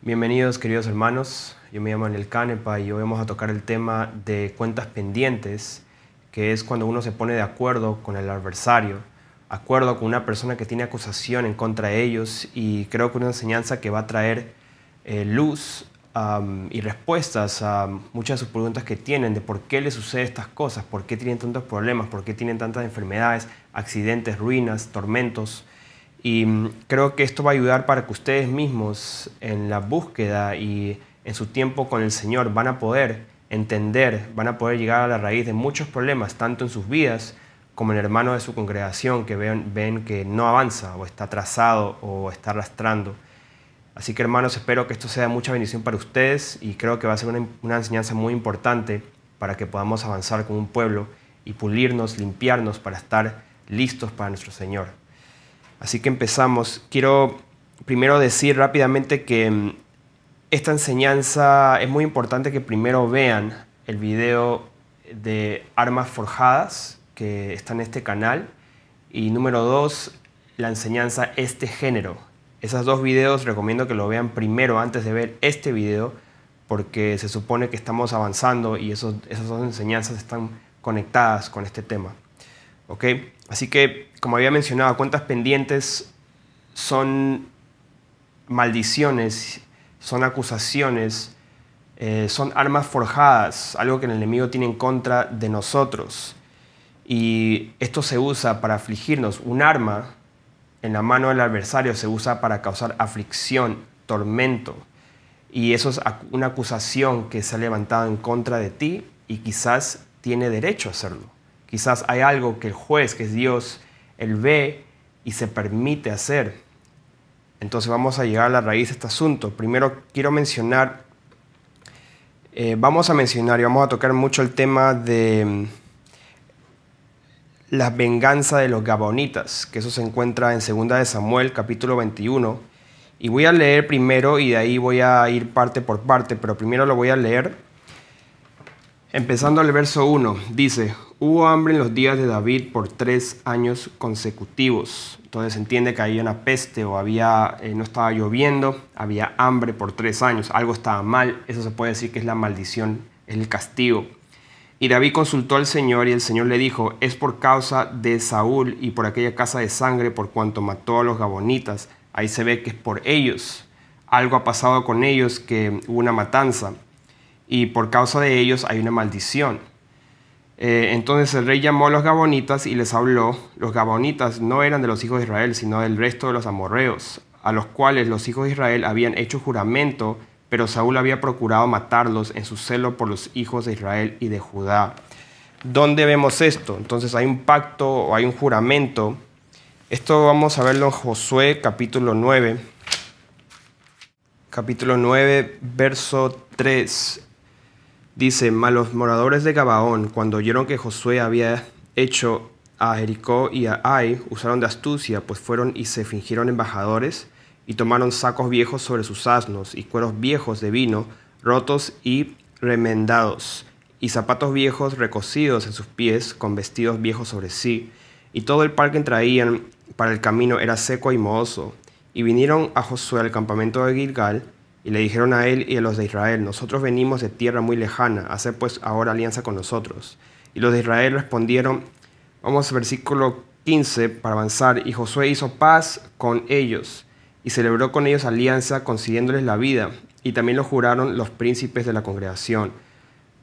Bienvenidos, queridos hermanos. Yo me llamo Daniel Canepa y hoy vamos a tocar el tema de cuentas pendientes, que es cuando uno se pone de acuerdo con el adversario, acuerdo con una persona que tiene acusación en contra de ellos, y creo que una enseñanza que va a traer luz y respuestas a muchas de sus preguntas que tienen de por qué les sucede estas cosas, por qué tienen tantos problemas, por qué tienen tantas enfermedades, accidentes, ruinas, tormentos. Y creo que esto va a ayudar para que ustedes mismos en la búsqueda y en su tiempo con el Señor van a poder entender, van a poder llegar a la raíz de muchos problemas, tanto en sus vidas como en el hermano de su congregación que ven que no avanza o está atrasado o está arrastrando. Así que, hermanos, espero que esto sea de mucha bendición para ustedes y creo que va a ser una enseñanza muy importante para que podamos avanzar como un pueblo y pulirnos, limpiarnos para estar listos para nuestro Señor. Así que empezamos. Quiero primero decir rápidamente que esta enseñanza es muy importante que primero vean el video de armas forjadas que está en este canal, y número 2, la enseñanza este género. Esos dos videos recomiendo que lo vean primero antes de ver este video, porque se supone que estamos avanzando y esas dos enseñanzas están conectadas con este tema. ¿Ok? Así que, como había mencionado, cuentas pendientes son maldiciones, son acusaciones, son armas forjadas, algo que el enemigo tiene en contra de nosotros. Y esto se usa para afligirnos. Un arma en la mano del adversario se usa para causar aflicción, tormento. Y eso es una acusación que se ha levantado en contra de ti y quizás tiene derecho a hacerlo. Quizás hay algo que el juez, que es Dios, Él ve y se permite hacer. Entonces vamos a llegar a la raíz de este asunto. Primero quiero mencionar, vamos a tocar mucho el tema de la venganza de los Gabonitas, que eso se encuentra en 2 de Samuel, capítulo 21. Y voy a leer primero y de ahí voy a ir parte por parte, pero primero lo voy a leer. Empezando el verso 1, dice: hubo hambre en los días de David por 3 años consecutivos. Entonces se entiende que había una peste o no estaba lloviendo, había hambre por 3 años, algo estaba mal. Eso se puede decir que es la maldición, es el castigo. Y David consultó al Señor y el Señor le dijo: es por causa de Saúl y por aquella casa de sangre por cuanto mató a los Gabonitas. Ahí se ve que es por ellos. Algo ha pasado con ellos, que hubo una matanza. Y por causa de ellos hay una maldición. Entonces el rey llamó a los Gabonitas y les habló. Los Gabonitas no eran de los hijos de Israel, sino del resto de los amorreos, a los cuales los hijos de Israel habían hecho juramento, pero Saúl había procurado matarlos en su celo por los hijos de Israel y de Judá. ¿Dónde vemos esto? Entonces hay un pacto o hay un juramento. Esto vamos a verlo en Josué capítulo 9. Capítulo 9, verso 3. Dice: mas los moradores de Gabaón, cuando oyeron que Josué había hecho a Jericó y a Ai, usaron de astucia, pues fueron y se fingieron embajadores, y tomaron sacos viejos sobre sus asnos, y cueros viejos de vino, rotos y remendados, y zapatos viejos recocidos en sus pies, con vestidos viejos sobre sí. Y todo el pan que traían para el camino era seco y mohoso. Y vinieron a Josué al campamento de Gilgal, y le dijeron a él y a los de Israel: nosotros venimos de tierra muy lejana, haced pues ahora alianza con nosotros. Y los de Israel respondieron, vamos al versículo 15 para avanzar: y Josué hizo paz con ellos, y celebró con ellos alianza, concediéndoles la vida, y también lo juraron los príncipes de la congregación.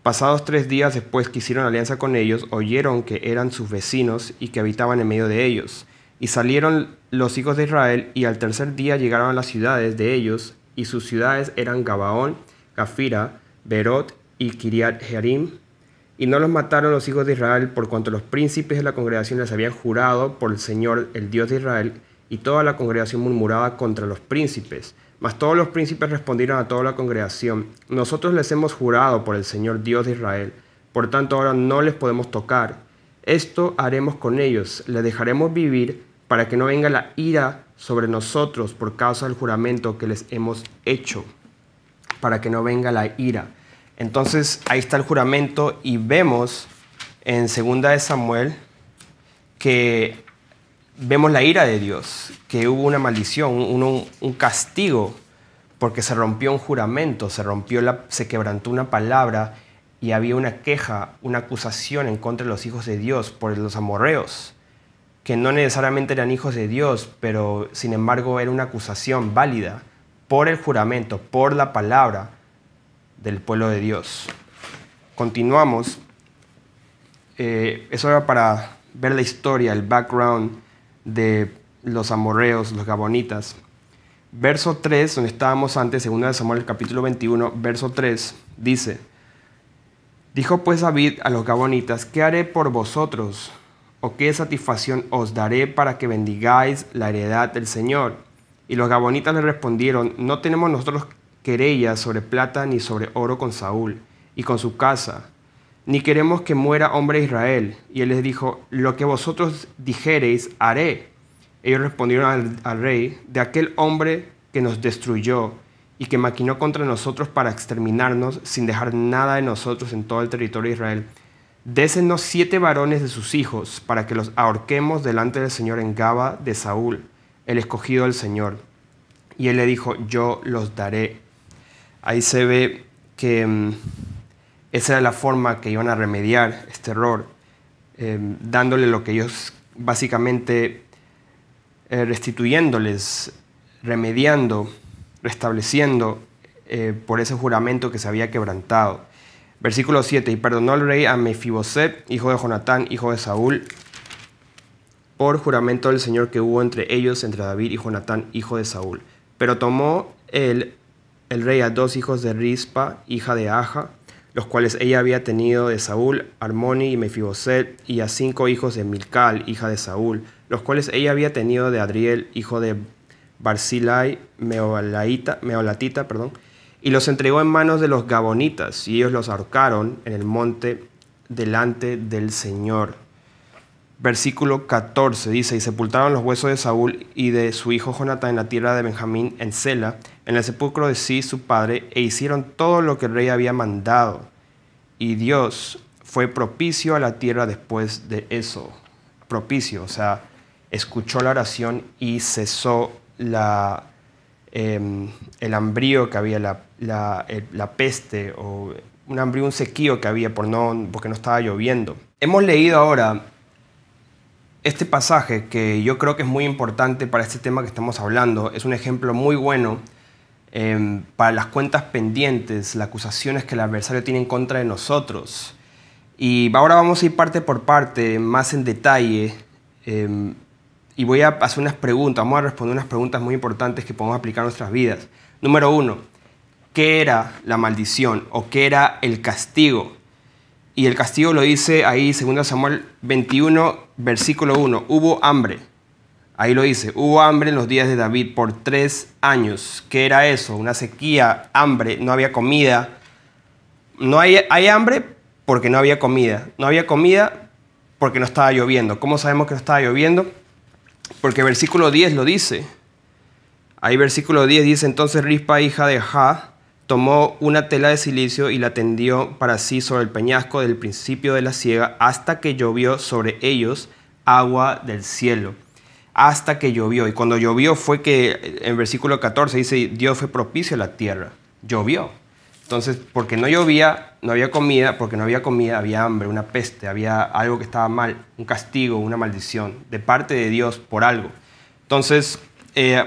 Pasados 3 días después que hicieron alianza con ellos, oyeron que eran sus vecinos y que habitaban en medio de ellos. Y salieron los hijos de Israel, y al tercer día llegaron a las ciudades de ellos, y sus ciudades eran Gabaón, Gafira, Berot y Kiriat Jearim. Y no los mataron los hijos de Israel, por cuanto los príncipes de la congregación les habían jurado por el Señor, el Dios de Israel, y toda la congregación murmuraba contra los príncipes. Mas todos los príncipes respondieron a toda la congregación: nosotros les hemos jurado por el Señor Dios de Israel, por tanto ahora no les podemos tocar. Esto haremos con ellos, les dejaremos vivir, para que no venga la ira sobre nosotros por causa del juramento que les hemos hecho, para que no venga la ira. Entonces ahí está el juramento, y vemos en 2 de Samuel que vemos la ira de Dios, que hubo una maldición, un castigo porque se rompió un juramento, se quebrantó una palabra y había una queja, una acusación en contra de los hijos de Dios por los amorreos, que no necesariamente eran hijos de Dios, pero sin embargo era una acusación válida por el juramento, por la palabra del pueblo de Dios. Continuamos. Eso era para ver la historia, el background de los amorreos, los gabonitas. Verso 3, donde estábamos antes, 2 Samuel capítulo 21, verso 3, dice: Dijo pues David a los gabonitas: ¿Qué haré por vosotros? ¿O qué satisfacción os daré para que bendigáis la heredad del Señor? Y los gabonitas le respondieron: No tenemos nosotros querella sobre plata ni sobre oro con Saúl y con su casa, ni queremos que muera hombre de Israel. Y él les dijo: Lo que vosotros dijereis haré. Ellos respondieron al rey: De aquel hombre que nos destruyó y que maquinó contra nosotros para exterminarnos sin dejar nada de nosotros en todo el territorio de Israel, désenos 7 varones de sus hijos para que los ahorquemos delante del Señor en Gaba de Saúl, el escogido del Señor. Y él le dijo: Yo los daré. Ahí se ve que esa era la forma que iban a remediar este error, dándole lo que ellos básicamente restituyéndoles, remediando, restableciendo por ese juramento que se había quebrantado. Versículo 7: Y perdonó el rey a Mefiboset, hijo de Jonatán, hijo de Saúl, por juramento del Señor que hubo entre ellos, entre David y Jonatán, hijo de Saúl. Pero tomó el rey a 2 hijos de Rispa, hija de Aja, los cuales ella había tenido de Saúl, Armoni y Mefiboset, y a 5 hijos de Milcal, hija de Saúl, los cuales ella había tenido de Adriel, hijo de Barzillai, meolatita, y los entregó en manos de los gabonitas, y ellos los ahorcaron en el monte delante del Señor. Versículo 14 dice: Y sepultaron los huesos de Saúl y de su hijo Jonatán en la tierra de Benjamín, en Sela, en el sepulcro de Cis su padre, e hicieron todo lo que el rey había mandado. Y Dios fue propicio a la tierra después de eso. Propicio, o sea, escuchó la oración y cesó el hambrío que había, la peste, o un hambrío, un sequío que había porque no estaba lloviendo. Hemos leído ahora este pasaje que yo creo que es muy importante para este tema que estamos hablando. Es un ejemplo muy bueno para las cuentas pendientes, las acusaciones que el adversario tiene en contra de nosotros. Y ahora vamos a ir parte por parte, más en detalle, y voy a hacer unas preguntas, vamos a responder unas preguntas muy importantes que podemos aplicar a nuestras vidas. Número 1, ¿qué era la maldición o qué era el castigo? Y el castigo lo dice ahí, 2 Samuel 21, versículo 1. Hubo hambre. Ahí lo dice. Hubo hambre en los días de David por 3 años. ¿Qué era eso? Una sequía, hambre, no había comida. No hay hambre porque no había comida. No había comida porque no estaba lloviendo. ¿Cómo sabemos que no estaba lloviendo? Porque versículo 10 lo dice. Ahí versículo 10 dice: Entonces Rispa, hija de Ja, tomó una tela de silicio y la tendió para sí sobre el peñasco del principio de la siega hasta que llovió sobre ellos agua del cielo. Hasta que llovió. Y cuando llovió fue que, en versículo 14 dice: Dios fue propicio a la tierra. Llovió. Entonces, porque no llovía, no había comida. Porque no había comida, había hambre, una peste, había algo que estaba mal, un castigo, una maldición de parte de Dios por algo. Entonces,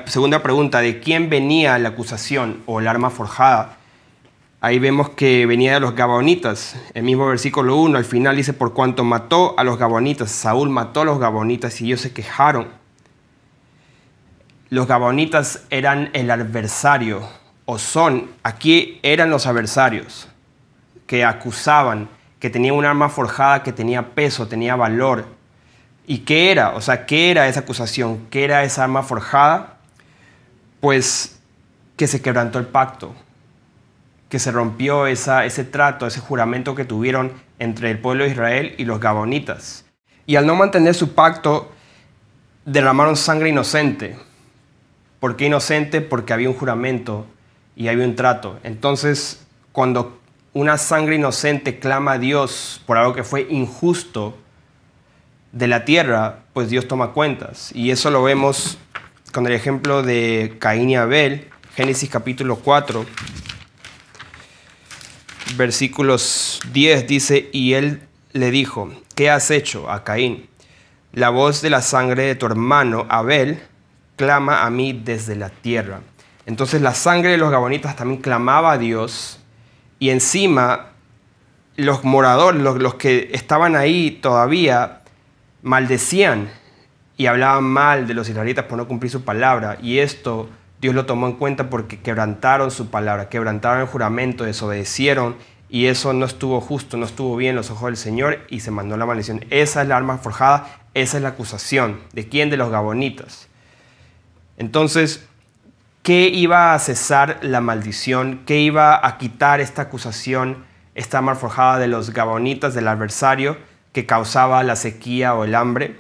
segunda pregunta: ¿de quién venía la acusación o el arma forjada? Ahí vemos que venía de los gabonitas. El mismo versículo 1 al final dice: por cuanto mató a los gabonitas, Saúl mató a los gabonitas y ellos se quejaron. Los gabonitas eran el adversario, o aquí eran los adversarios que acusaban, que tenían un arma forjada que tenía peso, tenía valor. ¿Y qué era? O sea, ¿qué era esa acusación? ¿Qué era esa arma forjada? Pues que se quebrantó el pacto, que se rompió ese trato, ese juramento que tuvieron entre el pueblo de Israel y los gabonitas. Y al no mantener su pacto, derramaron sangre inocente. ¿Por qué inocente? Porque había un juramento y había un trato. Entonces, cuando una sangre inocente clama a Dios por algo que fue injusto de la tierra, pues Dios toma cuentas. Y eso lo vemos con el ejemplo de Caín y Abel, Génesis capítulo 4, versículos 10 dice, y él le dijo, ¿qué has hecho a Caín? La voz de la sangre de tu hermano Abel clama a mí desde la tierra. Entonces la sangre de los gabonitas también clamaba a Dios, y encima los moradores, los que estaban ahí todavía, maldecían y hablaban mal de los israelitas por no cumplir su palabra. Y esto Dios lo tomó en cuenta porque quebrantaron su palabra, quebrantaron el juramento, desobedecieron, y eso no estuvo justo, no estuvo bien en los ojos del Señor, y se mandó la maldición. Esa es la arma forjada, esa es la acusación. ¿De quién? De los gabonitas. Entonces, ¿qué iba a cesar la maldición? ¿Qué iba a quitar esta acusación, esta arma forjada de los gabonitas, del adversario que causaba la sequía o el hambre?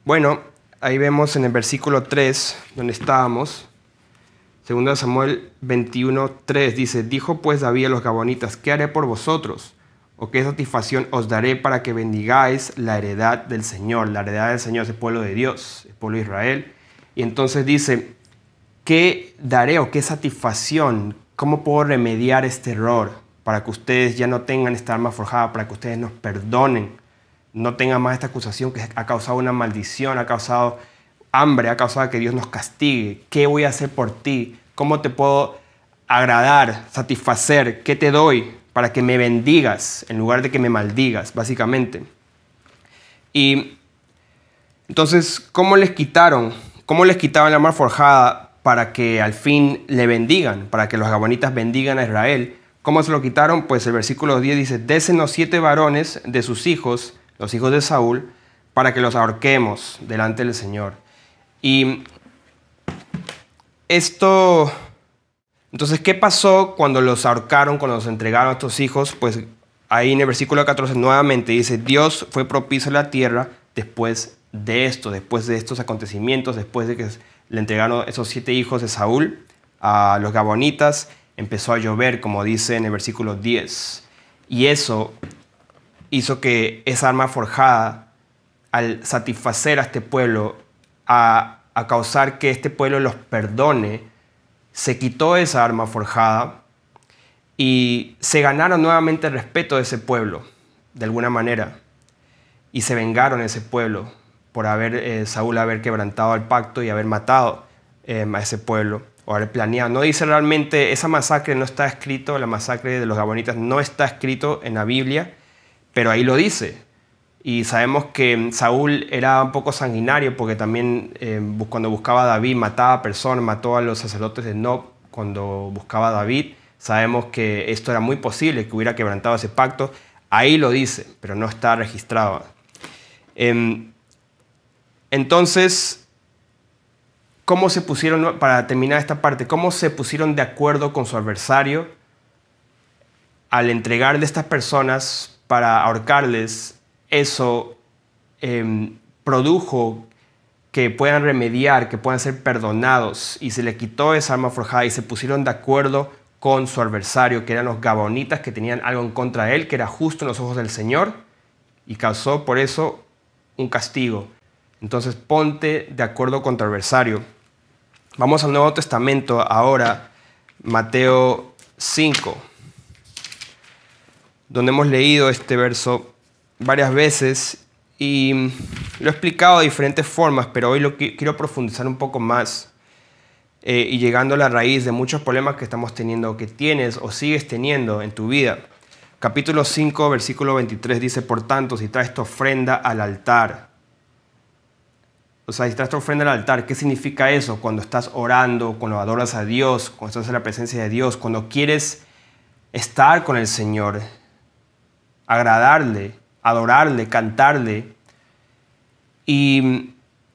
Bueno, ahí vemos en el versículo 3, donde estábamos, 2 Samuel 21:3, dice, dijo pues David a los gabonitas, ¿qué haré por vosotros? ¿O qué satisfacción os daré para que bendigáis la heredad del Señor? La heredad del Señor es el pueblo de Dios, el pueblo de Israel. Y entonces dice, ¿qué daré o qué satisfacción? ¿Cómo puedo remediar este error para que ustedes ya no tengan esta arma forjada, para que ustedes nos perdonen? No tengan más esta acusación que ha causado una maldición, ha causado hambre, ha causado que Dios nos castigue. ¿Qué voy a hacer por ti? ¿Cómo te puedo agradar, satisfacer? ¿Qué te doy para que me bendigas en lugar de que me maldigas, básicamente? Y entonces, ¿cómo les quitaban la arma forjada para que al fin le bendigan, para que los gabonitas bendigan a Israel? ¿Cómo se lo quitaron? Pues el versículo 10 dice, désenos 7 varones de sus hijos, los hijos de Saúl, para que los ahorquemos delante del Señor. Y esto, entonces, ¿qué pasó cuando los ahorcaron, cuando los entregaron a estos hijos? Pues ahí en el versículo 14 nuevamente dice, Dios fue propicio a la tierra después de estos acontecimientos, después de que le entregaron esos 7 hijos de Saúl a los gabonitas, empezó a llover, como dice en el versículo 10. Y eso hizo que esa arma forjada, al satisfacer a este pueblo, a causar que este pueblo los perdone, se quitó esa arma forjada y se ganaron nuevamente el respeto de ese pueblo, de alguna manera. Y se vengaron ese pueblo por Saúl haber quebrantado el pacto y haber matado a ese pueblo, o haber planeado. No dice realmente, esa masacre no está escrito, la masacre de los gabonitas no está escrito en la Biblia, pero ahí lo dice. Y sabemos que Saúl era un poco sanguinario porque también cuando buscaba a David mataba personas, mató a los sacerdotes de Nob cuando buscaba a David. Sabemos que esto era muy posible, que hubiera quebrantado ese pacto. Ahí lo dice, pero no está registrado. Entonces, ¿cómo se pusieron, para terminar esta parte, cómo se pusieron de acuerdo con su adversario al entregarle a estas personas para ahorcarles? Eso produjo que puedan remediar, que puedan ser perdonados, y se le quitó esa arma forjada y se pusieron de acuerdo con su adversario, que eran los gabonitas, que tenían algo en contra de él, que era justo en los ojos del Señor, y causó por eso un castigo. Entonces ponte de acuerdo con tu adversario. Vamos al Nuevo Testamento ahora, Mateo 5, donde hemos leído este verso varias veces y lo he explicado de diferentes formas, pero hoy quiero profundizar un poco más y llegando a la raíz de muchos problemas que estamos teniendo, que tienes o sigues teniendo en tu vida. Capítulo 5, versículo 23 dice, por tanto, si traes tu ofrenda al altar. O sea, si traes tu ofrenda al altar, ¿qué significa eso? Cuando estás orando, cuando adoras a Dios, cuando estás en la presencia de Dios, cuando quieres estar con el Señor, agradarle, adorarle, cantarle, y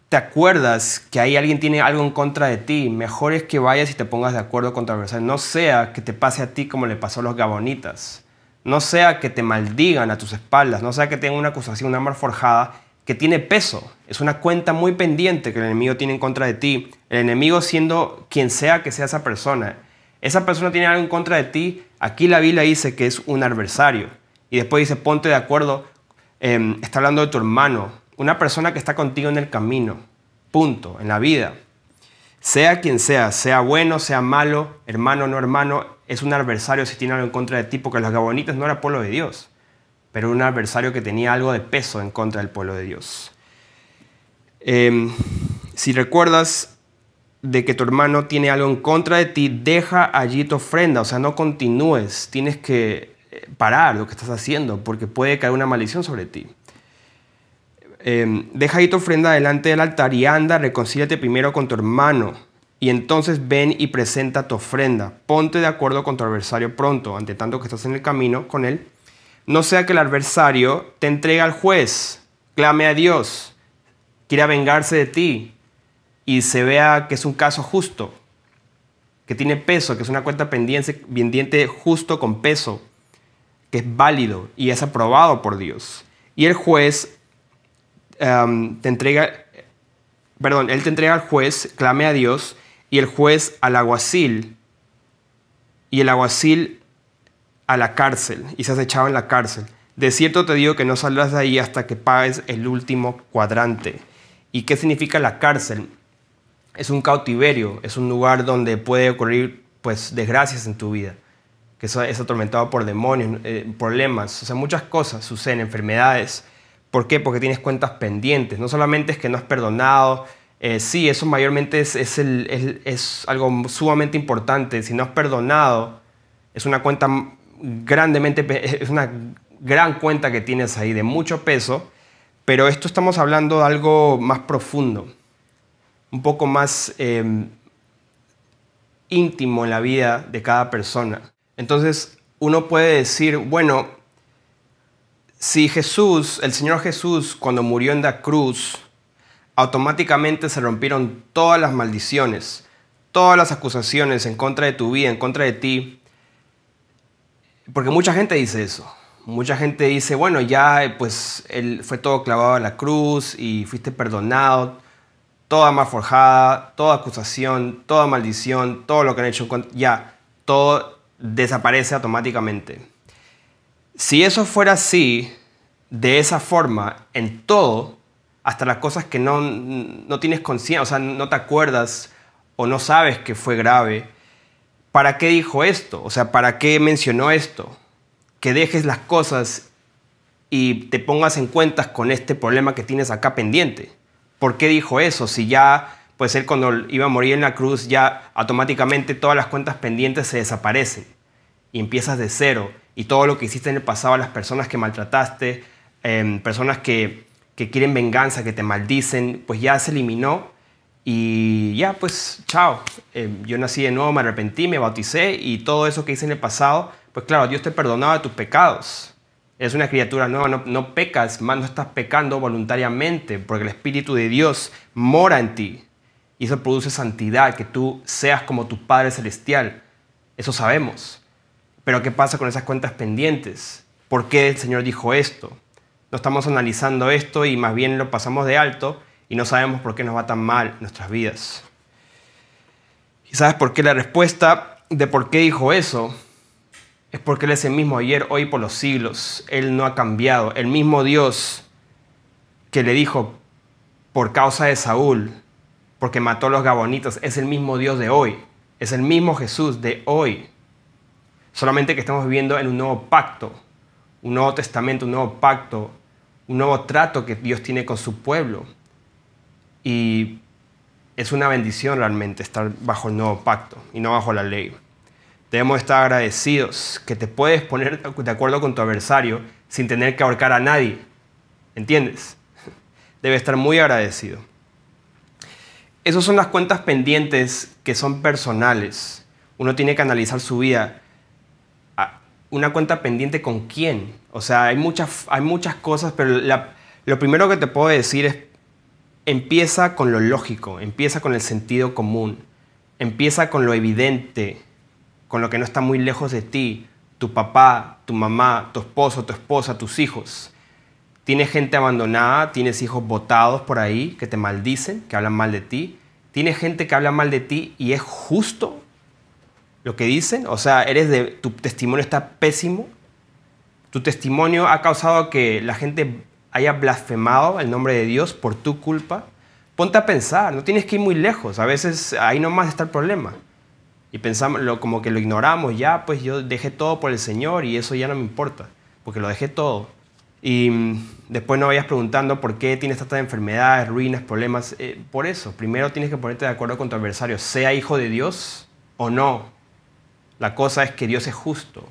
te acuerdas que ahí alguien tiene algo en contra de ti, mejor es que vayas y te pongas de acuerdo con tu adversario. No sea que te pase a ti como le pasó a los gabonitas. No sea que te maldigan a tus espaldas. No sea que tengan una acusación, una arma forjada que tiene peso. Es una cuenta muy pendiente que el enemigo tiene en contra de ti. El enemigo siendo quien sea que sea esa persona. Esa persona tiene algo en contra de ti. Aquí la Biblia dice que es un adversario. Y después dice, ponte de acuerdo. Está hablando de tu hermano. Una persona que está contigo en el camino. Punto. En la vida. Sea quien sea bueno, sea malo, hermano, no hermano, es un adversario si tiene algo en contra de ti, porque los gabonitas no eran pueblo de Dios, pero un adversario que tenía algo de peso en contra del pueblo de Dios. Si recuerdas de que tu hermano tiene algo en contra de ti, deja allí tu ofrenda, o sea, no continúes, tienes que parar lo que estás haciendo, porque puede caer una maldición sobre ti. Deja ahí tu ofrenda delante del altar y anda, reconcíliate primero con tu hermano y entonces ven y presenta tu ofrenda. Ponte de acuerdo con tu adversario pronto, ante tanto que estás en el camino con él. No sea que el adversario te entregue al juez, clame a Dios, quiera vengarse de ti y se vea que es un caso justo, que tiene peso, que es una cuenta pendiente justo con peso, que es válido y es aprobado por Dios. Y el juez él te entrega al juez, clame a Dios, y el juez al alguacil, y el alguacil a la cárcel, y seas echado en la cárcel. De cierto te digo que no saldrás de ahí hasta que pagues el último cuadrante. ¿Y qué significa la cárcel? Es un cautiverio, es un lugar donde puede ocurrir pues, desgracias en tu vida, que es atormentado por demonios, problemas, o sea, muchas cosas suceden, enfermedades. ¿Por qué? Porque tienes cuentas pendientes. No solamente es que no has perdonado, sí, eso mayormente es algo sumamente importante. Si no has perdonado, es una cuenta es una gran cuenta que tienes ahí de mucho peso, pero esto estamos hablando de algo más profundo, un poco más íntimo en la vida de cada persona. Entonces, uno puede decir, bueno, si el Señor Jesús, cuando murió en la cruz, automáticamente se rompieron todas las maldiciones, todas las acusaciones en contra de tu vida, en contra de ti, porque mucha gente dice eso. Mucha gente dice, bueno, ya pues él fue todo clavado a la cruz y fuiste perdonado, toda mal forjada, toda acusación, toda maldición, todo lo que han hecho, ya, todo desaparece automáticamente. Si eso fuera así, de esa forma, en todo, hasta las cosas que no tienes conciencia, o sea, no te acuerdas o no sabes que fue grave, ¿para qué dijo esto? O sea, ¿para qué mencionó esto? Que dejes las cosas y te pongas en cuentas con este problema que tienes acá pendiente. ¿Por qué dijo eso? Si ya, pues él cuando iba a morir en la cruz, ya automáticamente todas las cuentas pendientes se desaparecen y empiezas de cero. Y todo lo que hiciste en el pasado, las personas que maltrataste, personas que quieren venganza, que te maldicen, pues ya se eliminó y ya pues chao. Yo nací de nuevo, me arrepentí, me bauticé y todo eso que hice en el pasado, pues claro, Dios te perdonaba tus pecados. Eres una criatura nueva, no pecas, más no estás pecando voluntariamente porque el Espíritu de Dios mora en ti y eso produce santidad, que tú seas como tu Padre Celestial. Eso sabemos. Pero ¿qué pasa con esas cuentas pendientes? ¿Por qué el Señor dijo esto? No estamos analizando esto y más bien lo pasamos de alto y no sabemos por qué nos va tan mal en nuestras vidas. ¿Y sabes por qué? La respuesta de por qué dijo eso es porque Él es el mismo ayer, hoy y por los siglos. Él no ha cambiado. El mismo Dios que le dijo por causa de Saúl, porque mató a los gabonitas, es el mismo Dios de hoy. Es el mismo Jesús de hoy. Solamente que estamos viviendo en un nuevo pacto, un nuevo testamento, un nuevo pacto, un nuevo trato que Dios tiene con su pueblo. Y es una bendición realmente estar bajo el nuevo pacto y no bajo la ley. Debemos estar agradecidos que te puedes poner de acuerdo con tu adversario sin tener que ahorcar a nadie. ¿Entiendes? Debes estar muy agradecido. Esas son las cuentas pendientes que son personales. Uno tiene que analizar su vida. ¿Una cuenta pendiente con quién? O sea, hay muchas cosas, pero lo primero que te puedo decir es, empieza con lo lógico, empieza con el sentido común, empieza con lo evidente, con lo que no está muy lejos de ti, tu papá, tu mamá, tu esposo, tu esposa, tus hijos. Tienes gente abandonada, tienes hijos botados por ahí que te maldicen, que hablan mal de ti. Tienes gente que habla mal de ti y es justo lo que dicen, o sea, tu testimonio está pésimo. Tu testimonio ha causado que la gente haya blasfemado el nombre de Dios por tu culpa. ponte a pensar, no tienes que ir muy lejos. A veces ahí nomás está el problema. Y pensamos, como que lo ignoramos, ya pues yo dejé todo por el Señor y eso ya no me importa, porque lo dejé todo. Y después no vayas preguntando por qué tienes tantas enfermedades, ruinas, problemas. Por eso, primero tienes que ponerte de acuerdo con tu adversario, sea hijo de Dios o no. La cosa es que Dios es justo,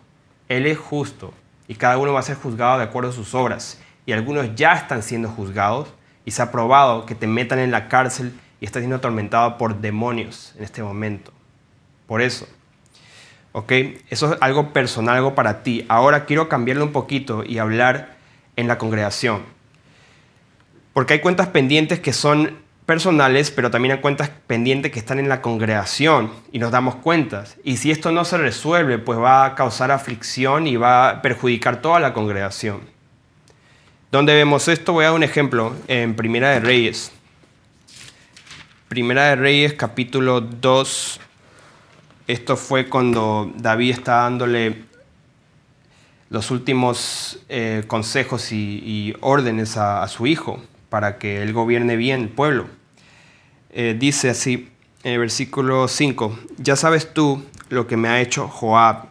Él es justo y cada uno va a ser juzgado de acuerdo a sus obras. Y algunos ya están siendo juzgados y se ha probado que te metan en la cárcel y estás siendo atormentado por demonios en este momento. Por eso, ¿ok? Eso es algo personal, algo para ti. Ahora quiero cambiarlo un poquito y hablar en la congregación. Porque hay cuentas pendientes que son personales, pero también hay cuentas pendientes que están en la congregación y nos damos cuentas. Y si esto no se resuelve, pues va a causar aflicción y va a perjudicar toda la congregación. ¿Dónde vemos esto? Voy a dar un ejemplo en Primera de Reyes. Primera de Reyes, capítulo 2. Esto fue cuando David está dándole los últimos consejos y órdenes a su hijo para que él gobierne bien el pueblo. Dice así, en el versículo 5, ya sabes tú lo que me ha hecho Joab,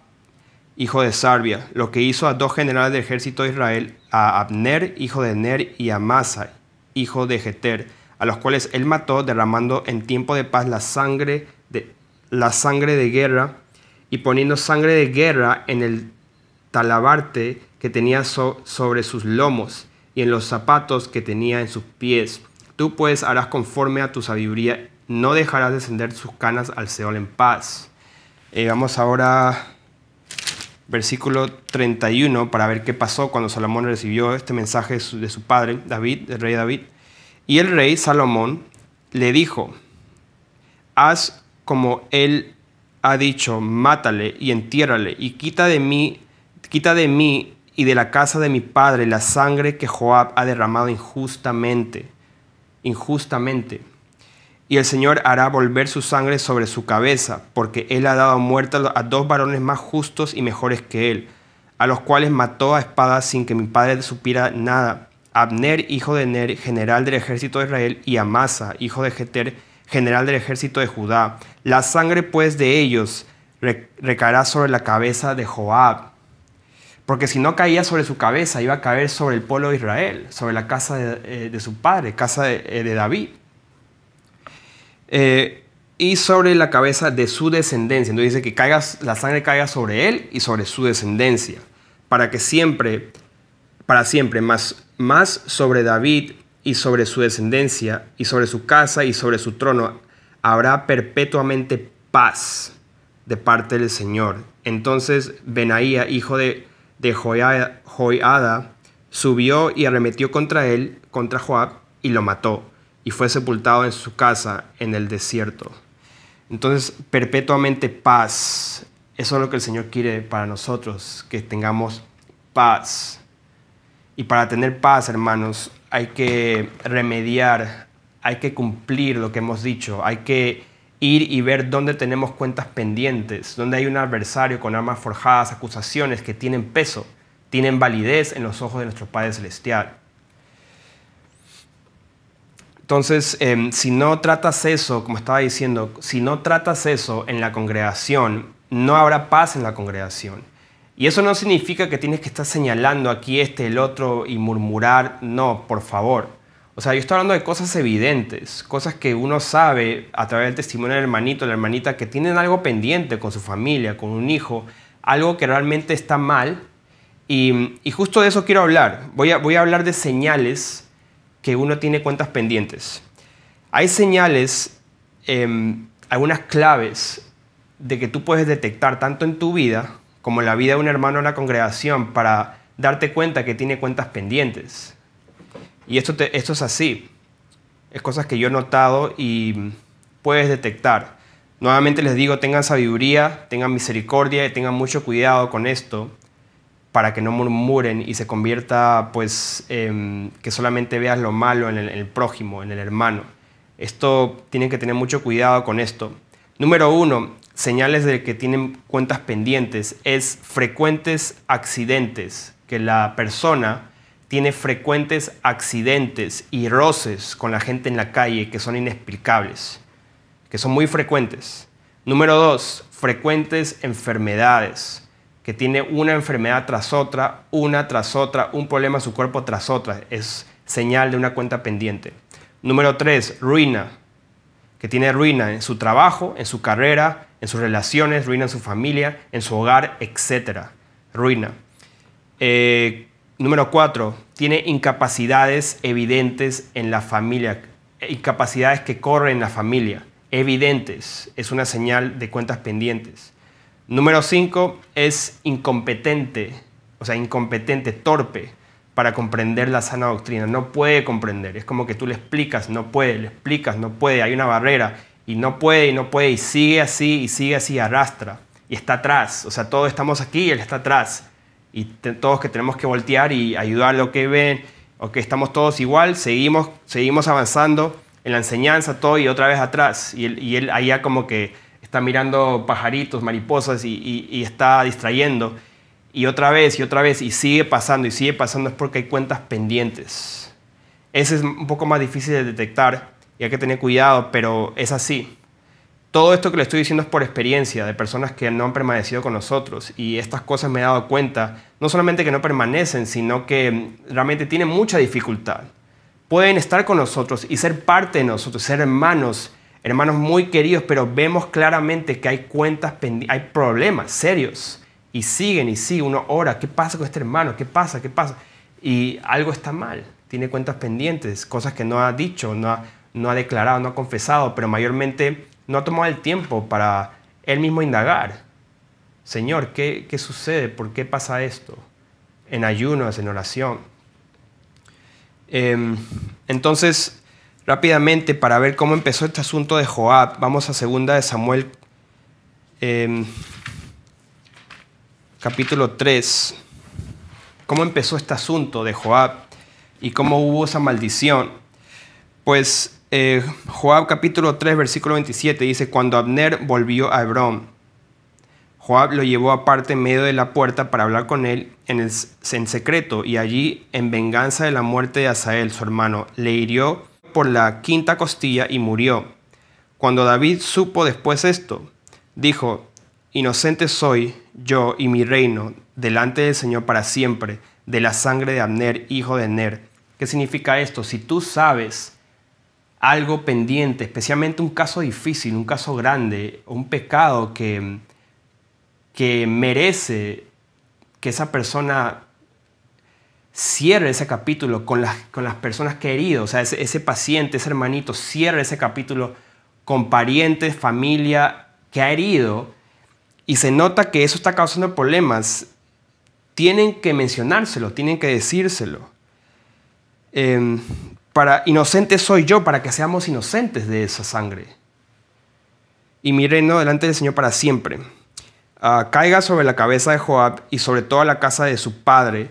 hijo de Sarvia, lo que hizo a dos generales del ejército de Israel, a Abner, hijo de Ner, y a Amasa, hijo de Jeter, a los cuales él mató derramando en tiempo de paz la sangre de guerra y poniendo sangre de guerra en el talabarte que tenía sobre sus lomos y en los zapatos que tenía en sus pies. Tú pues harás conforme a tu sabiduría, no dejarás descender sus canas al Seol en paz. Vamos ahora versículo 31 para ver qué pasó cuando Salomón recibió este mensaje de su padre, David, el rey David. Y el rey Salomón le dijo, haz como él ha dicho, mátale y entiérrale y quita de mí y de la casa de mi padre la sangre que Joab ha derramado injustamente. Y el Señor hará volver su sangre sobre su cabeza, porque él ha dado muerte a dos varones más justos y mejores que él, a los cuales mató a espada sin que mi padre supiera nada. Abner, hijo de Ner, general del ejército de Israel, y Amasa, hijo de Jeter, general del ejército de Judá. La sangre pues de ellos recaerá sobre la cabeza de Joab, porque si no caía sobre su cabeza, iba a caer sobre el pueblo de Israel, sobre la casa de su padre, casa de David. Y sobre la cabeza de su descendencia. Entonces dice que la sangre caiga sobre él y sobre su descendencia, para siempre, más sobre David y sobre su descendencia y sobre su casa y sobre su trono habrá perpetuamente paz de parte del Señor. Entonces Benaía, hijo de Joiada, subió y arremetió contra Joab, y lo mató, y fue sepultado en su casa en el desierto. Entonces, perpetuamente paz. Eso es lo que el Señor quiere para nosotros, que tengamos paz. Y para tener paz, hermanos, hay que remediar, hay que cumplir lo que hemos dicho, hay que ir y ver dónde tenemos cuentas pendientes, dónde hay un adversario con armas forjadas, acusaciones que tienen peso, tienen validez en los ojos de nuestro Padre Celestial. Entonces, si no tratas eso, como estaba diciendo, si no tratas eso en la congregación, no habrá paz en la congregación. Y eso no significa que tienes que estar señalando aquí el otro y murmurar. No, por favor. O sea, yo estoy hablando de cosas evidentes, cosas que uno sabe a través del testimonio del hermanito, la hermanita, que tienen algo pendiente con su familia, con un hijo, algo que realmente está mal. Y justo de eso quiero hablar. Voy a hablar de señales que uno tiene cuentas pendientes. Hay señales, algunas claves de que tú puedes detectar tanto en tu vida como en la vida de un hermano en la congregación para darte cuenta que tiene cuentas pendientes. Y esto es así. Es cosas que yo he notado y puedes detectar. Nuevamente les digo, tengan sabiduría, tengan misericordia y tengan mucho cuidado con esto para que no murmuren y se convierta, pues, que solamente veas lo malo en el prójimo, en el hermano. Tienen que tener mucho cuidado con esto. Número 1, señales de que tienen cuentas pendientes, es frecuentes accidentes, que la persona tiene frecuentes accidentes y roces con la gente en la calle que son inexplicables, que son muy frecuentes. Número 2, frecuentes enfermedades, que tiene una enfermedad tras otra, una tras otra, un problema en su cuerpo tras otra. Es señal de una cuenta pendiente. Número 3, ruina, que tiene ruina en su trabajo, en su carrera, en sus relaciones, ruina en su familia, en su hogar, etc. Ruina. Número 4, tiene incapacidades evidentes en la familia, incapacidades que corren en la familia, evidentes, es una señal de cuentas pendientes. Número 5, es incompetente, torpe para comprender la sana doctrina, no puede comprender, es como que tú le explicas, no puede, hay una barrera, y no puede, y sigue así, arrastra, y está atrás, o sea, todos estamos aquí y él está atrás. Y todos que tenemos que voltear y ayudar a lo que ven, o que estamos todos igual, seguimos avanzando en la enseñanza, todo, y otra vez atrás. Y él allá como que está mirando pajaritos, mariposas, y está distrayendo. Y otra vez, y sigue pasando, es porque hay cuentas pendientes. Ese es un poco más difícil de detectar, y hay que tener cuidado, pero es así. Todo esto que le estoy diciendo es por experiencia de personas que no han permanecido con nosotros, y estas cosas me he dado cuenta, no solamente que no permanecen, sino que realmente tienen mucha dificultad. Pueden estar con nosotros y ser parte de nosotros, ser hermanos muy queridos, pero vemos claramente que hay cuentas pendientes, hay problemas serios, y siguen, uno ora, ¿qué pasa con este hermano? ¿Qué pasa? Y algo está mal, tiene cuentas pendientes, cosas que no ha dicho, no ha declarado, no ha confesado, pero mayormente no ha tomado el tiempo para él mismo indagar. Señor, ¿qué sucede? ¿Por qué pasa esto? En ayunos, en oración. Entonces, rápidamente, para ver cómo empezó este asunto de Joab, vamos a 2 de Samuel, capítulo 3. ¿Cómo empezó este asunto de Joab y cómo hubo esa maldición? Pues Joab capítulo 3 versículo 27 dice: cuando Abner volvió a Hebrón, Joab lo llevó aparte en medio de la puerta para hablar con él en secreto, y allí, en venganza de la muerte de Asael, su hermano, le hirió por la 5ª costilla y murió. Cuando David supo después esto, dijo: inocente soy yo y mi reino delante del Señor para siempre, de la sangre de Abner, hijo de Ner. ¿Qué significa esto? Si tú sabes algo pendiente, especialmente un caso difícil, un caso grande, un pecado que merece que esa persona cierre ese capítulo con las personas que ha herido, o sea, ese paciente, ese hermanito, cierre ese capítulo con parientes, familia que ha herido, y se nota que eso está causando problemas, tienen que mencionárselo, tienen que decírselo. Para inocente soy yo, para que seamos inocentes de esa sangre. Y mi reino delante del Señor para siempre. Caiga sobre la cabeza de Joab y sobre toda la casa de su padre,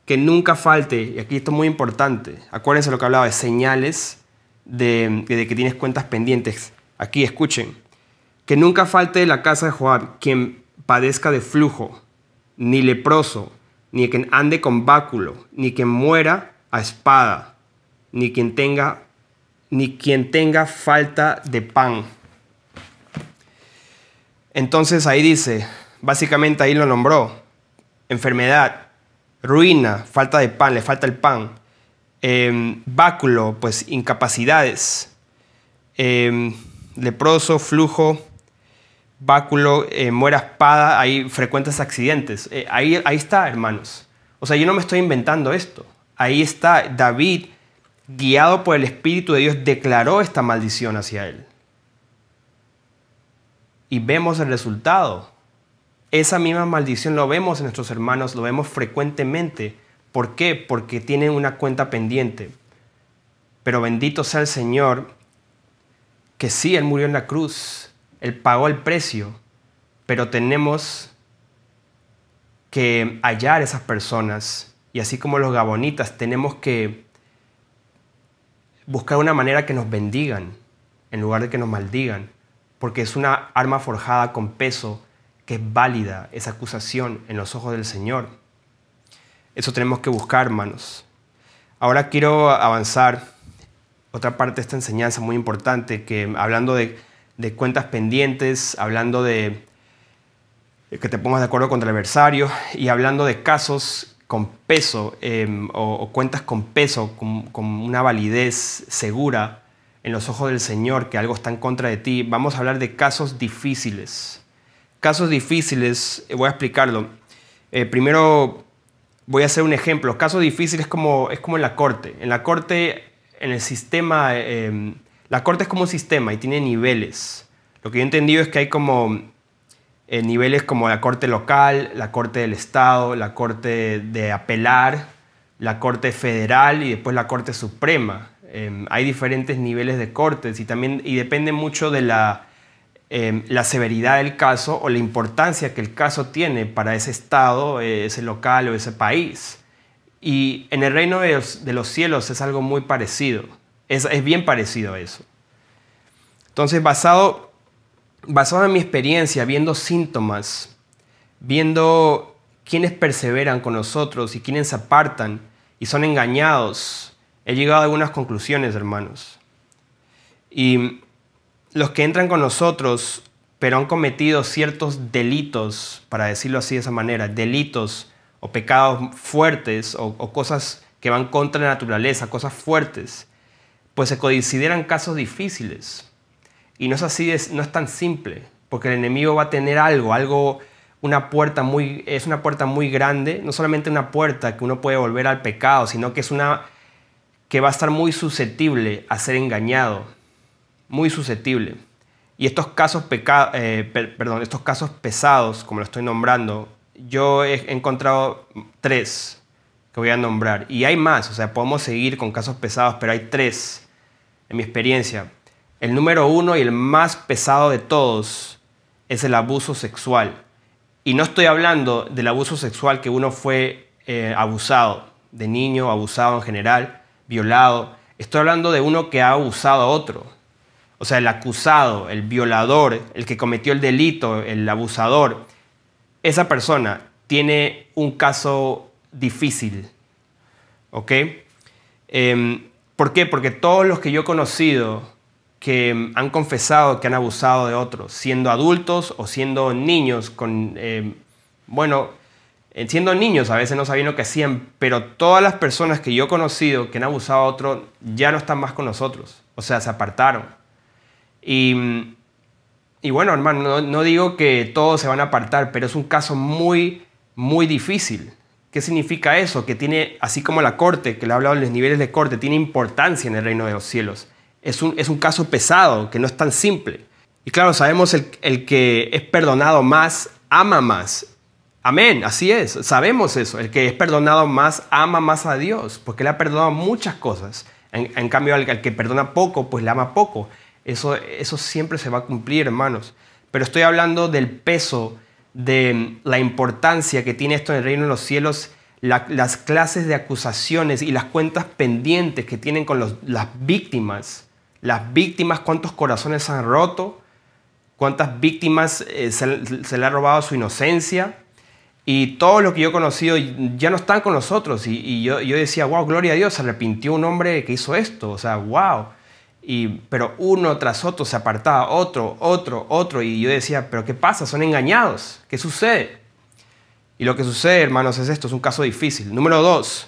que nunca falte, y aquí esto es muy importante, acuérdense lo que hablaba de señales de que tienes cuentas pendientes. Aquí escuchen: que nunca falte de la casa de Joab quien padezca de flujo, ni leproso, ni quien ande con báculo, ni quien muera a espada, ni quien tenga falta de pan. Entonces ahí dice, básicamente ahí lo nombró: enfermedad, ruina, falta de pan, le falta el pan, báculo, pues incapacidades, leproso, flujo, báculo, muera a espada, hay frecuentes accidentes. Ahí está, hermanos. O sea, yo no me estoy inventando esto. Ahí está. David, guiado por el Espíritu de Dios, declaró esta maldición hacia él. Y vemos el resultado. Esa misma maldición lo vemos en nuestros hermanos, lo vemos frecuentemente. ¿Por qué? Porque tienen una cuenta pendiente. Pero bendito sea el Señor, que sí, Él murió en la cruz, Él pagó el precio, pero tenemos que hallar esas personas, y así como los gabonitas, tenemos que buscar una manera que nos bendigan en lugar de que nos maldigan, porque es una arma forjada con peso que es válida, esa acusación en los ojos del Señor. Eso tenemos que buscar, hermanos. Ahora quiero avanzar otra parte de esta enseñanza muy importante, que hablando de cuentas pendientes, hablando de que te pongas de acuerdo con el adversario y hablando de casos con peso o cuentas con peso, con una validez segura en los ojos del Señor, que algo está en contra de ti. Vamos a hablar de casos difíciles. Casos difíciles, voy a explicarlo. Primero voy a hacer un ejemplo. Casos difíciles es como en la corte. En la corte, en el sistema, la corte es como un sistema y tiene niveles. Lo que yo he entendido es que hay como niveles como la corte local, la corte del estado, la corte de apelar, la corte federal y después la corte suprema. Hay diferentes niveles de cortes y depende mucho de la severidad del caso o la importancia que el caso tiene para ese estado, ese local o ese país. Y en el reino de los cielos es algo muy parecido, es bien parecido a eso. Entonces, basado en mi experiencia, viendo síntomas, viendo quiénes perseveran con nosotros y quiénes se apartan y son engañados, he llegado a algunas conclusiones, hermanos. Y los que entran con nosotros, pero han cometido ciertos delitos, para decirlo así de esa manera, delitos o pecados fuertes o cosas que van contra la naturaleza, cosas fuertes, pues se consideran casos difíciles. Y no es así, no es tan simple, porque el enemigo va a tener es una puerta muy grande, no solamente una puerta que uno puede volver al pecado, sino que es una que va a estar muy susceptible a ser engañado, muy susceptible. Y estos casos pesados, como lo estoy nombrando, yo he encontrado 3 que voy a nombrar. Y hay más, o sea, podemos seguir con casos pesados, pero hay 3 en mi experiencia. El número 1 y el más pesado de todos es el abuso sexual. Y no estoy hablando del abuso sexual que uno fue abusado, de niño, abusado en general, violado. Estoy hablando de uno que ha abusado a otro. O sea, el acusado, el violador, el que cometió el delito, el abusador. Esa persona tiene un caso difícil. ¿Ok? ¿Por qué? Porque todos los que yo he conocido que han confesado que han abusado de otros, siendo adultos o siendo niños, siendo niños a veces no sabían lo que hacían, pero todas las personas que yo he conocido que han abusado a otros ya no están más con nosotros, o sea, se apartaron. Y bueno, hermano, no digo que todos se van a apartar, pero es un caso muy, muy difícil. ¿Qué significa eso? Que tiene, así como la corte, que le he hablado de los niveles de corte, tiene importancia en el reino de los cielos. Es un caso pesado, que no es tan simple. Y claro, sabemos el que es perdonado más, ama más. Amén, así es, sabemos eso. El que es perdonado más, ama más a Dios, porque le ha perdonado muchas cosas. En cambio, al que perdona poco, pues le ama poco. Eso siempre se va a cumplir, hermanos. Pero estoy hablando del peso, de la importancia que tiene esto en el reino de los cielos, las clases de acusaciones y las cuentas pendientes que tienen con las víctimas. Las víctimas, cuántos corazones han roto, cuántas víctimas se le ha robado su inocencia. Y todo lo que yo he conocido ya no están con nosotros. Y yo decía, wow, gloria a Dios, se arrepintió un hombre que hizo esto. O sea, wow. Pero uno tras otro se apartaba, otro. Y yo decía, ¿pero qué pasa? Son engañados. ¿Qué sucede? Y lo que sucede, hermanos, es esto. Es un caso difícil. Número 2,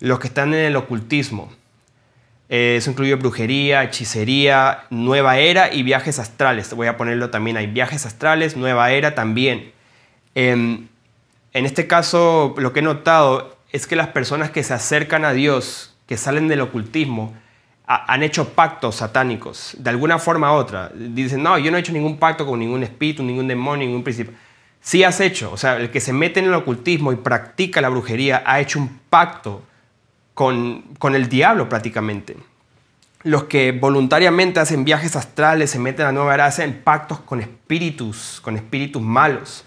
los que están en el ocultismo. Eso incluye brujería, hechicería, nueva era y viajes astrales. Voy a ponerlo también ahí. Viajes astrales, nueva era también. En este caso, lo que he notado es que las personas que se acercan a Dios, que salen del ocultismo, han hecho pactos satánicos, de alguna forma u otra. Dicen, no, yo no he hecho ningún pacto con ningún espíritu, ningún demonio, ningún principio. Sí has hecho. O sea, el que se mete en el ocultismo y practica la brujería ha hecho un pacto con el diablo prácticamente. Los que voluntariamente hacen viajes astrales, se meten a la nueva era, hacen pactos con espíritus malos.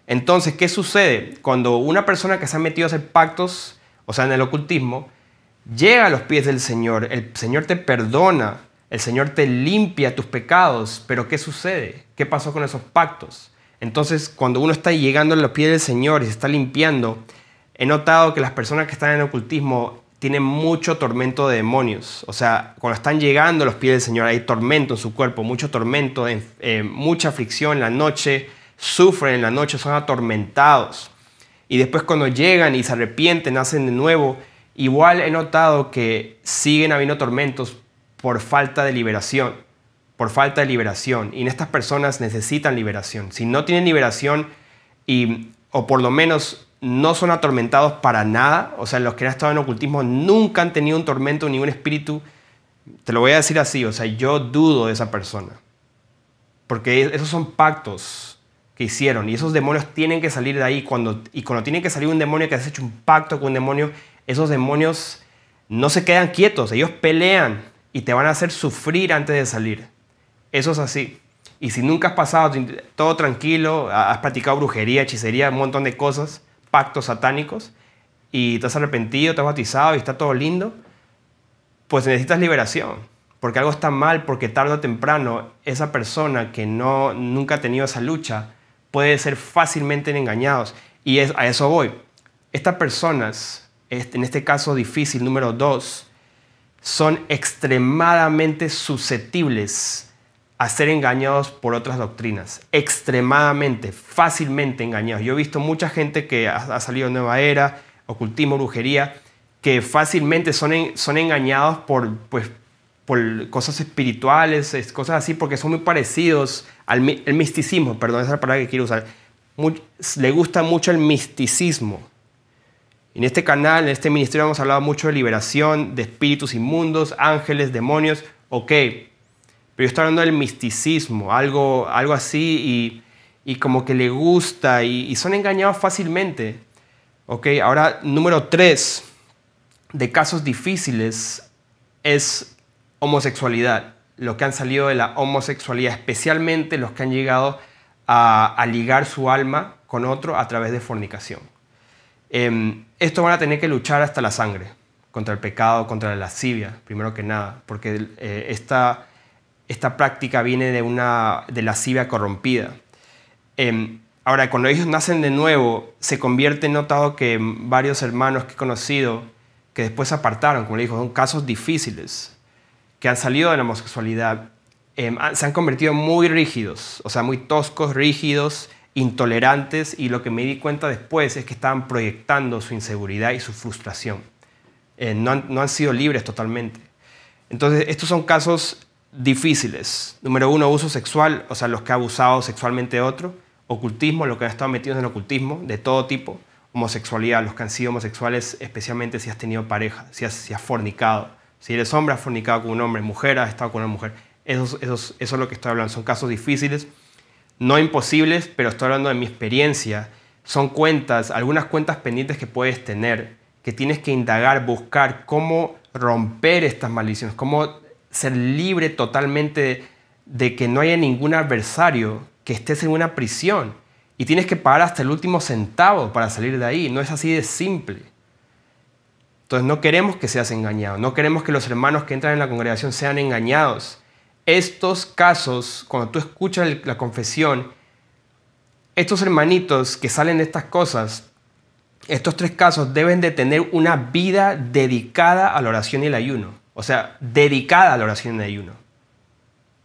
Entonces, ¿qué sucede? Cuando una persona que se ha metido a hacer pactos, o sea, en el ocultismo, llega a los pies del Señor, el Señor te perdona, el Señor te limpia tus pecados, pero ¿qué sucede? ¿Qué pasó con esos pactos? Entonces, cuando uno está llegando a los pies del Señor y se está limpiando, he notado que las personas que están en el ocultismo tienen mucho tormento de demonios. O sea, cuando están llegando a los pies del Señor, hay tormento en su cuerpo, mucho tormento, mucha aflicción en la noche, sufren en la noche, son atormentados. Y después cuando llegan y se arrepienten, nacen de nuevo, igual he notado que siguen habiendo tormentos por falta de liberación. Por falta de liberación. Y estas personas necesitan liberación. Si no tienen liberación, o por lo menos no son atormentados para nada, o sea, los que han estado en ocultismo nunca han tenido un tormento ni un espíritu, te lo voy a decir así, o sea, yo dudo de esa persona. Porque esos son pactos que hicieron y esos demonios tienen que salir de ahí. Y cuando tiene que salir un demonio que has hecho un pacto con un demonio, esos demonios no se quedan quietos, ellos pelean y te van a hacer sufrir antes de salir. Eso es así. Y si nunca has pasado todo tranquilo, has practicado brujería, hechicería, un montón de cosas, pactos satánicos, y te has arrepentido, te has bautizado y está todo lindo, pues necesitas liberación. Porque algo está mal, porque tarde o temprano esa persona que nunca ha tenido esa lucha puede ser fácilmente engañados. Y a eso voy. Estas personas, en este caso difícil número 2, son extremadamente susceptibles a ser engañados por otras doctrinas. Extremadamente, fácilmente engañados. Yo he visto mucha gente que ha salido de Nueva Era, ocultismo, brujería, que fácilmente son engañados por cosas espirituales, cosas así, porque son muy parecidos al misticismo, perdón, esa es la palabra que quiero usar. Le gusta mucho el misticismo. En este canal, en este ministerio hemos hablado mucho de liberación, de espíritus inmundos, ángeles, demonios, ok. Pero yo estoy hablando del misticismo, algo así, y como que le gusta, y son engañados fácilmente. Okay, ahora, número 3 de casos difíciles es homosexualidad. Los que han salido de la homosexualidad, especialmente los que han llegado a ligar su alma con otro a través de fornicación. Esto van a tener que luchar hasta la sangre, contra el pecado, contra la lascivia, primero que nada, porque esta práctica viene de lascivia corrompida. Ahora, cuando ellos nacen de nuevo, se convierte, he notado que varios hermanos que he conocido, que después se apartaron, como le digo, son casos difíciles, que han salido de la homosexualidad, se han convertido muy rígidos, o sea, muy toscos, rígidos, intolerantes, y lo que me di cuenta después es que estaban proyectando su inseguridad y su frustración. No han sido libres totalmente. Entonces, estos son casos difíciles. Número 1, abuso sexual, o sea, los que han abusado sexualmente de otro. Ocultismo, los que han estado metidos en ocultismo, de todo tipo. Homosexualidad, los que han sido homosexuales, especialmente si has tenido pareja, si has fornicado. Si eres hombre, has fornicado con un hombre. Mujer, has estado con una mujer. Eso es lo que estoy hablando. Son casos difíciles, no imposibles, pero estoy hablando de mi experiencia. Son algunas cuentas pendientes que puedes tener, que tienes que indagar, buscar cómo romper estas maldiciones, cómo ser libre totalmente de que no haya ningún adversario, que estés en una prisión y tienes que pagar hasta el último centavo para salir de ahí. No es así de simple. Entonces no queremos que seas engañado, no queremos que los hermanos que entran en la congregación sean engañados. Estos casos, cuando tú escuchas la confesión, estos hermanitos que salen de estas cosas, estos 3 casos deben de tener una vida dedicada a la oración y el ayuno. O sea, dedicada a la oración y el ayuno.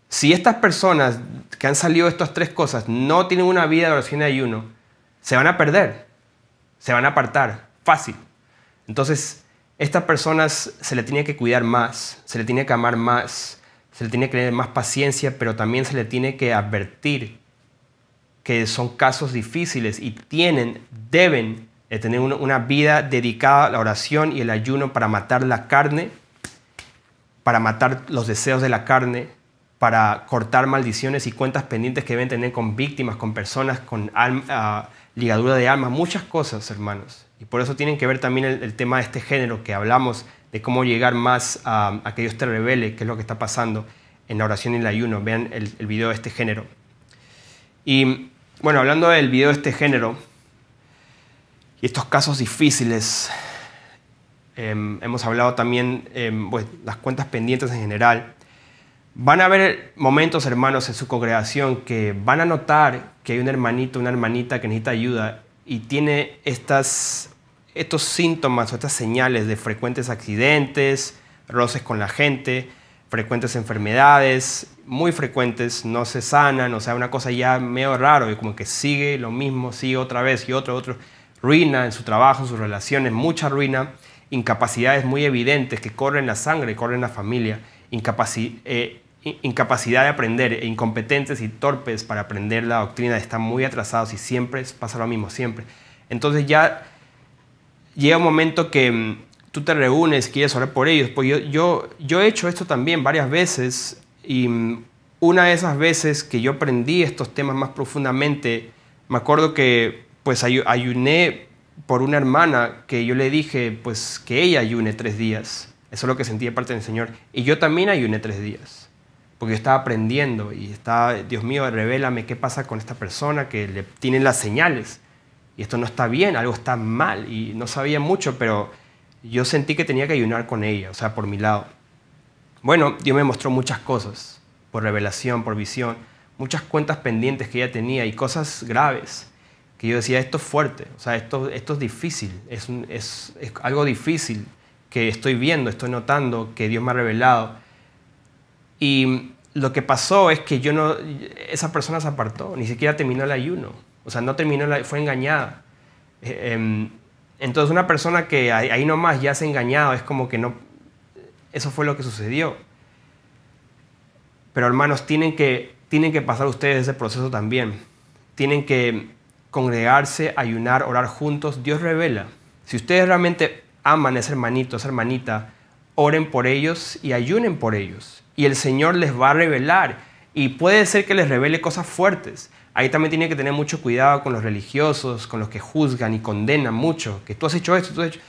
Si estas personas que han salido de estas 3 cosas no tienen una vida de oración y ayuno, se van a perder, se van a apartar, fácil. Entonces, estas personas se le tiene que cuidar más, se le tiene que amar más, se le tiene que tener más paciencia, pero también se le tiene que advertir que son casos difíciles y deben de tener una vida dedicada a la oración y el ayuno para matar la carne, para matar los deseos de la carne, para cortar maldiciones y cuentas pendientes que deben tener con víctimas, con personas, con ligadura de alma, muchas cosas, hermanos. Y por eso tienen que ver también el tema de este género que hablamos, de cómo llegar más a que Dios te revele qué es lo que está pasando en la oración y el ayuno. Vean el video de este género. Y bueno, hablando del video de este género y estos casos difíciles, hemos hablado también las cuentas pendientes en general. Van a haber momentos, hermanos, en su congregación que van a notar que hay un hermanito, una hermanita que necesita ayuda y tiene estas estos síntomas o estas señales de frecuentes accidentes, roces con la gente, frecuentes enfermedades, muy frecuentes, no se sanan, o sea, una cosa ya medio raro, y como que sigue lo mismo, sigue otra vez y otro, ruina en su trabajo, en sus relaciones, mucha ruina, incapacidades muy evidentes que corren la sangre, corren la familia, incapacidad de aprender, incompetentes y torpes para aprender la doctrina, están muy atrasados y siempre pasa lo mismo, siempre. Entonces ya llega un momento que tú te reúnes, quieres orar por ellos. Pues yo he hecho esto también varias veces, y una de esas veces que yo aprendí estos temas más profundamente, me acuerdo que pues ayuné por una hermana, que yo le dije pues que ella ayune 3 días. Eso es lo que sentí de parte del Señor. Y yo también ayuné 3 días, porque yo estaba aprendiendo y estaba, Dios mío, revélame qué pasa con esta persona que le tienen las señales. Y esto no está bien, algo está mal. Y no sabía mucho, pero yo sentí que tenía que ayunar con ella, o sea, por mi lado. Bueno, Dios me mostró muchas cosas, por revelación, por visión, muchas cuentas pendientes que ella tenía y cosas graves, que yo decía, esto es fuerte, o sea, esto es difícil, es algo difícil que estoy viendo, estoy notando, que Dios me ha revelado. Y lo que pasó es que esa persona se apartó, ni siquiera terminó el ayuno, o sea, no terminó, fue engañada. Entonces una persona que ahí nomás ya se ha engañado, es como que no, eso fue lo que sucedió. Pero hermanos, tienen que pasar ustedes ese proceso también. Tienen que congregarse, ayunar, orar juntos. Dios revela. Si ustedes realmente aman a ese hermanito, a esa hermanita, oren por ellos y ayunen por ellos. Y el Señor les va a revelar. Y puede ser que les revele cosas fuertes. Ahí también tienen que tener mucho cuidado con los religiosos, con los que juzgan y condenan mucho. Que tú has hecho esto, tú has hecho...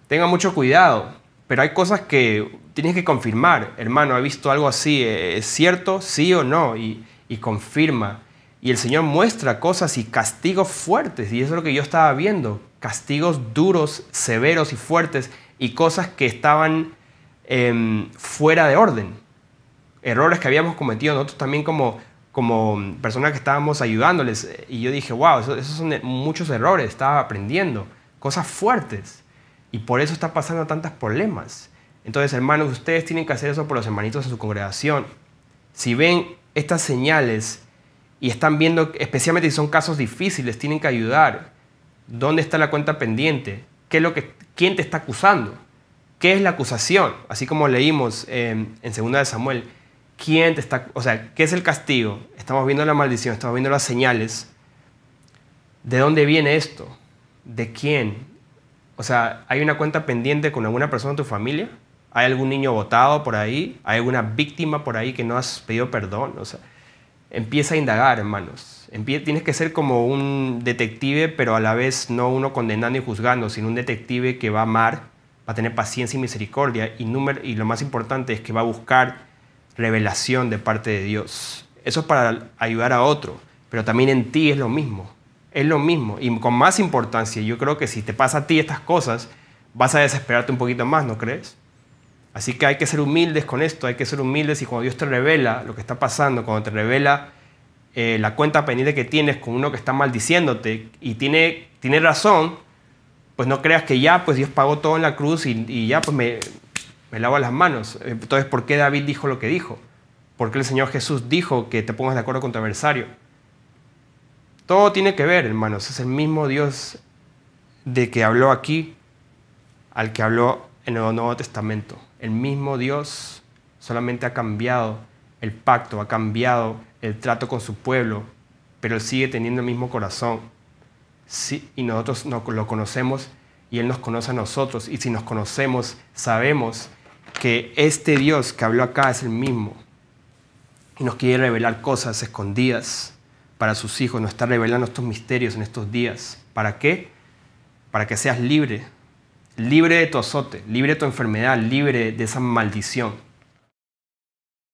Tengan mucho cuidado. Pero hay cosas que tienes que confirmar. Hermano, he visto algo así. ¿Es cierto? ¿Sí o no? Y confirma. Y el Señor muestra cosas y castigos fuertes. Y eso es lo que yo estaba viendo. Castigos duros, severos y fuertes. Y cosas que estaban fuera de orden. Errores que habíamos cometido nosotros también como personas que estábamos ayudándoles. Y yo dije, wow, esos son muchos errores. Estaba aprendiendo. Cosas fuertes. Y por eso está pasando tantos problemas. Entonces, hermanos, ustedes tienen que hacer eso por los hermanitos en su congregación. Si ven estas señales y están viendo, especialmente si son casos difíciles, tienen que ayudar. ¿Dónde está la cuenta pendiente? ¿Quién te está acusando? ¿Qué es la acusación? Así como leímos en 2 de Samuel. ¿Quién te está, o sea, qué es el castigo? Estamos viendo la maldición, estamos viendo las señales. ¿De dónde viene esto? ¿De quién? O sea, ¿hay una cuenta pendiente con alguna persona de tu familia? ¿Hay algún niño botado por ahí? ¿Hay alguna víctima por ahí que no has pedido perdón? O sea, empieza a indagar, hermanos. Tienes que ser como un detective, pero a la vez no uno condenando y juzgando, sino un detective que va a amar, va a tener paciencia y misericordia. Y lo más importante es que va a buscar revelación de parte de Dios. Eso es para ayudar a otro, pero también en ti es lo mismo. Es lo mismo y con más importancia. Yo creo que si te pasa a ti estas cosas, vas a desesperarte un poquito más, ¿no crees? Así que hay que ser humildes con esto, hay que ser humildes y cuando Dios te revela lo que está pasando, cuando te revela la cuenta pendiente que tienes con uno que está maldiciéndote y tiene razón, pues no creas que ya, pues Dios pagó todo en la cruz y ya, pues me lavo las manos. Entonces, ¿por qué David dijo lo que dijo? ¿Por qué el Señor Jesús dijo que te pongas de acuerdo con tu adversario? Todo tiene que ver, hermanos. Es el mismo Dios de que habló aquí al que habló en el Nuevo Testamento. El mismo Dios, solamente ha cambiado el pacto, ha cambiado el trato con su pueblo, pero Él sigue teniendo el mismo corazón. Sí, y nosotros lo conocemos y Él nos conoce a nosotros. Y si nos conocemos, sabemos que este Dios que habló acá es el mismo. Y nos quiere revelar cosas escondidas para sus hijos, nos está revelando estos misterios en estos días. ¿Para qué? Para que seas libre, libre de tu azote, libre de tu enfermedad, libre de esa maldición.